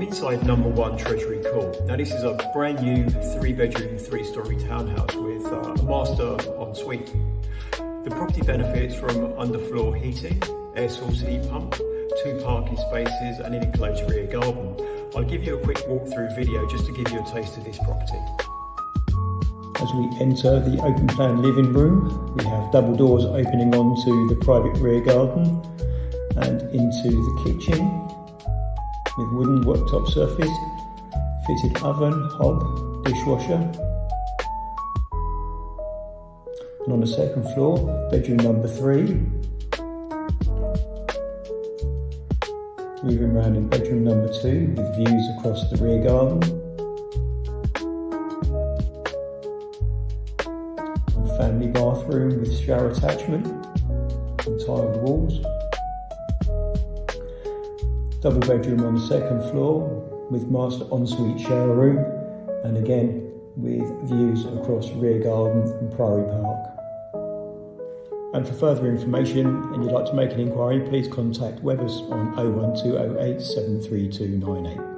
I'm inside number 1 Treasury Court. Now this is a brand new 3-bedroom, 3-storey townhouse with a master ensuite. The property benefits from underfloor heating, air source heat pump, 2 parking spaces and an enclosed rear garden. I'll give you a quick walkthrough video just to give you a taste of this property. As we enter the open plan living room, we have double doors opening onto the private rear garden and into the kitchen with wooden worktop surface, fitted oven, hob, dishwasher. And on the second floor, bedroom number 3. Moving around in bedroom number 2 with views across the rear garden. Family bathroom with shower attachment and tiled walls. Double bedroom on the second floor with master ensuite shower room, and again with views across rear garden and Priory Park. And for further information and you'd like to make an inquiry, please contact Webbers on 01208 73298.